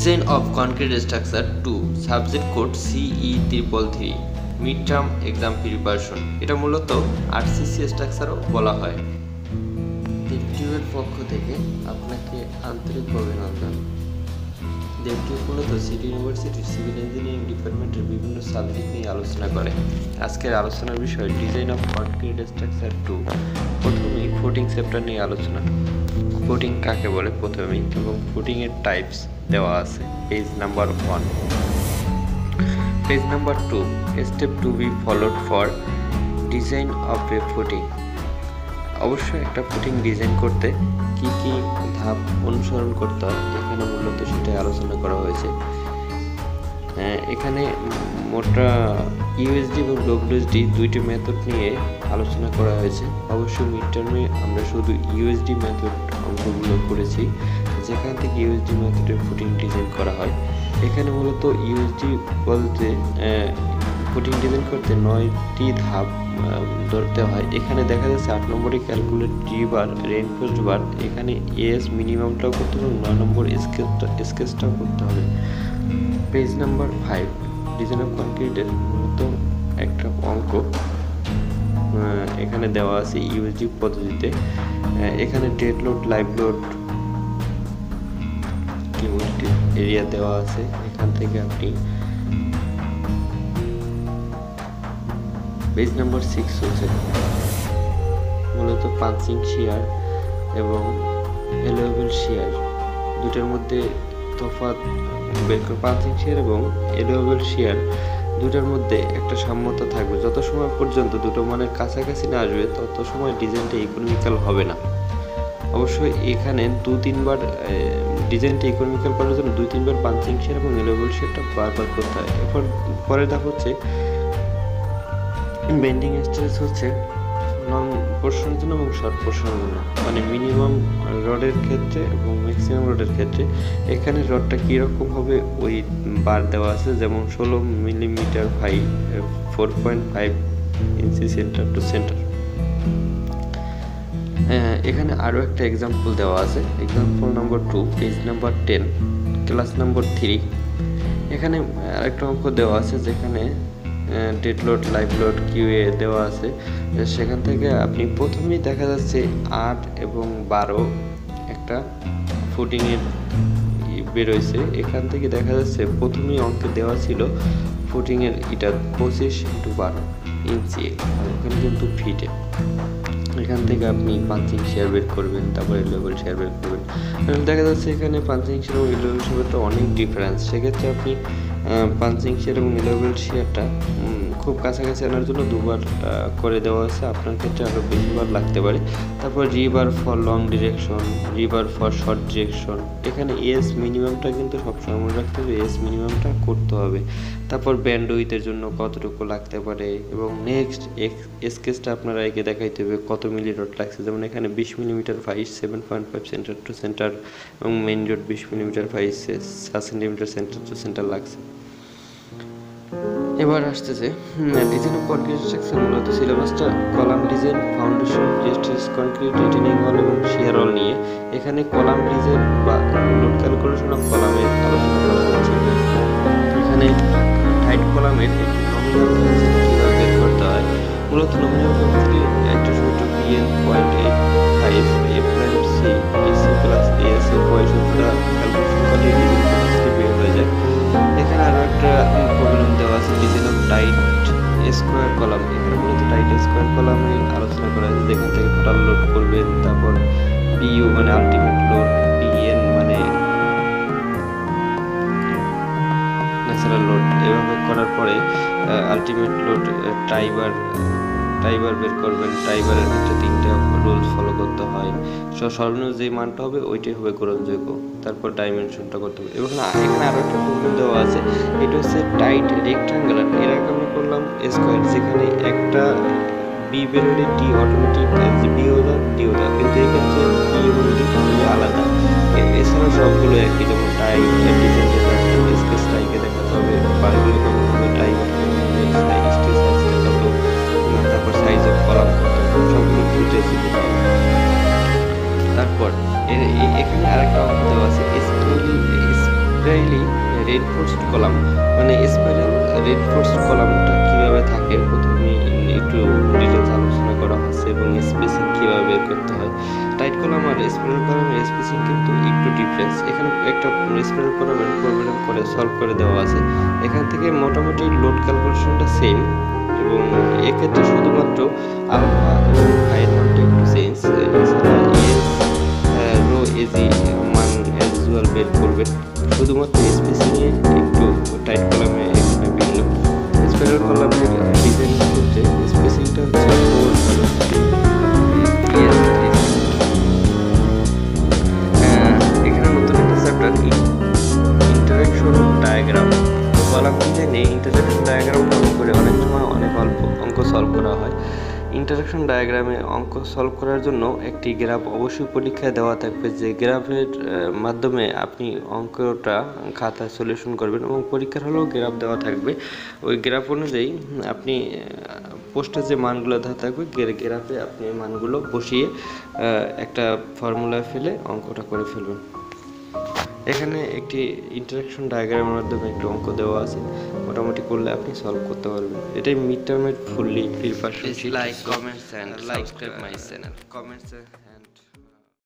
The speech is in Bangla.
Design of concrete structure 2 subject code CE333 mid term exam preparation. এটা মূলত আরসিসি স্ট্রাকচারও বলা হয়। দেবটিউবের পক্ষ থেকে আপনাকে আন্তরিক অভিনন্দন। দেবটিউব মূলত সিটি ইউনিভার্সিটির সিভিল ইঞ্জিনিয়ারিং ডিপার্টমেন্টের বিভিন্ন সাবজেক্ট নিয়ে আলোচনা করে। আজকের আলোচনার বিষয় ডিজাইন অফ কনক্রিট স্ট্রাকচার 2। প্রথমেই ফুটিং চ্যাপ্টার নিয়ে আলোচনা। ফুটিং কাকে বলে প্রথমেই এবং ফুটিং এর টাইপস দেওয়া আছে page number 1। Page number 2 step to be followed for design of a footing. অবশ্যই একটা ফুটিং ডিজাইন করতে কি কি ধাপ অনুসরণ করতে হয় এখানে মূলত সেটাই আলোচনা করা হয়েছে। এখানে মোটা ইউএসডি এবং ডব্লিউএসডি দুইটি মেথড নিয়ে আলোচনা করা হয়েছে। অবশ্যই মিড টার্মে আমরা শুধু ইউএসডি মেথড অঙ্কগুলো করেছি, যেখান থেকে ইউএসডি মেথডের ফুটিং ডিজাইন করা হয়। এখানে মূলত ইউএসডি বলতে ফুটিং ডিজাইন করতে 9টি ধাপ ধরতে হয়। এখানে দেখা যাচ্ছে 8 নম্বরে ক্যালকুলেট জি বার রেইনফোর্সড বার, এখানে এস মিনিমামটাও করতে হবে, 9 নম্বর স্কেচটাও করতে হবে। পেজ নাম্বার 5 ডিজাইন অফ কনক্রিটের মূলত একটা অঙ্ক এখানে দেওয়া আছে ইউএসডি পদ্ধতিতে। এখানে dead load, live load, area দেওয়া আছে। এখান থেকে আপনি পেজ নাম্বার 6 হচ্ছে মূলত পাঞ্চিং শিয়ার এবং এলোয়েবল শিয়ার দুটোর মধ্যে তফাৎ বের করে। পাঞ্চিং শিয়ার এবং এলোয়েবল শিয়ার দুটোর মধ্যে একটা সাম্যতা থাকবে। যত সময় পর্যন্ত দুটো মানের কাছাকাছি না আসবে তত সময় ডিজাইনটা ইকোনমিক্যাল হবে না। অবশ্যই এখানে 2-3 বার ডিজাইনটা ইকোনমিক্যাল করার জন্য 2-3 বার পাঞ্চিং শিয়ার এবং এলোয়েবল শিয়ারটা বারবার করতে হয়। এরপর পরের ধাপ হচ্ছে বেন্ডিং স্ট্রেস হচ্ছে লং পোর্শনের জন্য এবং শর্ট পোর্শনের জন্য, মানে মিনিমাম রডের ক্ষেত্রে এবং ম্যাক্সিমাম রডের ক্ষেত্রে। এখানে রডটা কীরকম হবে ওই বার দেওয়া আছে, যেমন 16 millimetre 4.5 inch centre to centre. এখানে আরও একটা এক্সাম্পল দেওয়া আছে, example number 2 page number 10 class number 3। এখানে আরেকটা অঙ্ক দেওয়া আছে যেখানে dead load, live load, QA দেওয়া আছে। সেখান থেকে আপনি প্রথমেই দেখা যাচ্ছে 8 এবং 12 একটা ফুটিংয়ের বেরোইছে। এখান থেকে দেখা যাচ্ছে প্রথমেই অঙ্কে দেওয়া ছিল ফুটিংয়ের এটা 25x12 ইঞ্চি, আর ওখানে কিন্তু ফিটে। এখান থেকে আপনি পাঞ্চিং শেয়ার বের করবেন, তারপরে লেভেল শেয়ার বের করবেন। দেখা যাচ্ছে এখানে পাঞ্চিং শেয়ার এবং লেভেল শেয়ারটা অনেক ডিফারেন্স। সেক্ষেত্রে আপনি পাঞ্চিং শেয়ার এবং লেভেল শেয়ারটা খুব কাছাকাছি আনার জন্য 2বার করে দেওয়া আছে। আপনার ক্ষেত্রে আরও বেশিবার লাগতে পারে। তারপর rebar for long direction, rebar for short direction. এখানে এস মিনিমামটা কিন্তু সবসময় মনে রাখতে হবে, এস মিনিমামটা করতে হবে। তারপর ব্যান্ড উইথের জন্য কতটুকু লাগতে পারে এবং নেক্সট স্কেচটা আপনারা একে দেখাইতে হবে কত মিলি রড লাগছে। যেমন এখানে 20 মিলিমিটার 7.5 সেন্টার টু সেন্টার এবং main rod 20 millimetre 6 centimetre centre to centre লাগছে। এবার আসতেছে ডিজাইন অফ কনক্রিট স্ট্রাকচার। মূলত সিলেবাসটা column design, foundation, stress concrete, retaining wall এবং শিয়ার ওয়াল নিয়ে। এখানে কলাম ডিজাইন বা লোড ক্যালকুলেশন অফ কলামের আলোচনা করা হচ্ছে। এখানে হাইট কলামের একটি নমিনাল ক্যাপাসিটি কীভাবে বের করতে হয়। মূলত নমিনাল ক্যাপাসিটি একটা সূত্র PN.85 A prime C AC plus S এর সূত্রটা ক্যালকুলেশন করলে ডিজাইন ক্যাপাসিটি বের হয়ে যায়। এখানে আরও একটা প্রবলেম দেওয়া আছে design of tight square column. এখানে মূলত টাইট স্কোয়ার কলামের আলোচনা করা হয়েছে, যেখান থেকে টোটাল লোড করবেন। তারপর পিইউ মানে আলটিমেট লোড, পিএন মানে ন্যাচারাল লোড। এভাবে করার পরে আলটিমেট লোড টাইবার বের করবেন। টাইবারের ক্ষেত্রে 3টা রুলস ফলো করতে হয়। সর্বনিম্ন যে মানটা হবে ওইটাই হবে গ্রহণযোগ্য। তারপর ডাইমেনশনটা করতে হবে। এবং এখানে আরও একটা প্রবলেম দেওয়া আছে, এটা হচ্ছে টাইট রেক্ট্যাঙ্গুলার। এর আগে আমরা করলাম স্কোয়ার, যেখানে একটা বি বেরোলে ডি অটোমেটিক বি ওদা ডি ওদা, কিন্তু এক্ষেত্রে বি এবং ডি আলাদা। এছাড়া সবগুলো একই, যেমন টাইট ডিজাইন স্কেচ টাইকে দেখাতে হবে, বারগুলো কেমন হবে, টাইপ স্টেজ সাইজটা কত, তারপর সাইজ অফ কলাম কত, সবগুলো ডিটেলস দিতে হবে। তারপর এখানে আরেকটা অঙ্ক দেওয়া আছে সিমিলারলি রেইনফোর্সড কলাম মানে স্পাইরাল রেইনফোর্সড কলামটা কীভাবে থাকে প্রথমে একটু ডিটেলস আলোচনা করা হচ্ছে এবং স্পেসিং কীভাবে বের করতে হয়। টাইট কলাম আর স্পাইরাল কলামের স্পেসিং কিন্তু একটু ডিফারেন্স। এখানে একটা স্পাইরাল কলামের প্রবলেম করে সলভ করে দেওয়া আছে। এখান থেকে মোটামুটি লোড ক্যালকুলেশনটা সেম এবং এক্ষেত্রে শুধুমাত্র আলফা এবং ফাইয়ের মানটা একটু চেঞ্জ। এছাড়া রো এজি মান অ্যাজ ইউজুয়াল বের করবেন। শুধুমাত্র স্পেসিংয়ে একটু টাইট কলামে এখানে ভিন্ন। স্পাইরাল কলামের ডিজাইনের ক্ষেত্রে স্পেসিংটা হচ্ছে এখানে নতুন একটা চ্যাপ্টার ইন্টারেকশন ডায়াগ্রাম। কলাম ডিজাইনে ইন্টারেকশন ডায়াগ্রাম ফলো করে অনেক সময় অনেক অল্প অঙ্ক সলভ করা হয়। ইন্টারেকশন ডায়াগ্রামে অঙ্ক সলভ করার জন্য একটি গ্রাফ অবশ্যই পরীক্ষায় দেওয়া থাকবে, যে গ্রাফের মাধ্যমে আপনি অঙ্কটা খাতায় সলিউশন করবেন এবং পরীক্ষার হলেও গ্রাফ দেওয়া থাকবে। ওই গ্রাফ অনুযায়ী আপনি পোস্টে যে মানগুলো দেওয়া থাকবে গ্রাফে আপনি মানগুলো বসিয়ে একটা ফর্মুলায় ফেলে অঙ্কটা করে ফেলবেন। এখানে একটি ইন্টারেকশন ডায়াগ্রামের মাধ্যমে একটু অঙ্ক দেওয়া আছে, মোটামুটি করলে আপনি সলভ করতে পারবেন। এটাই মিড টার্মের fully preparation. Like, comments and subscribe my channel. Comments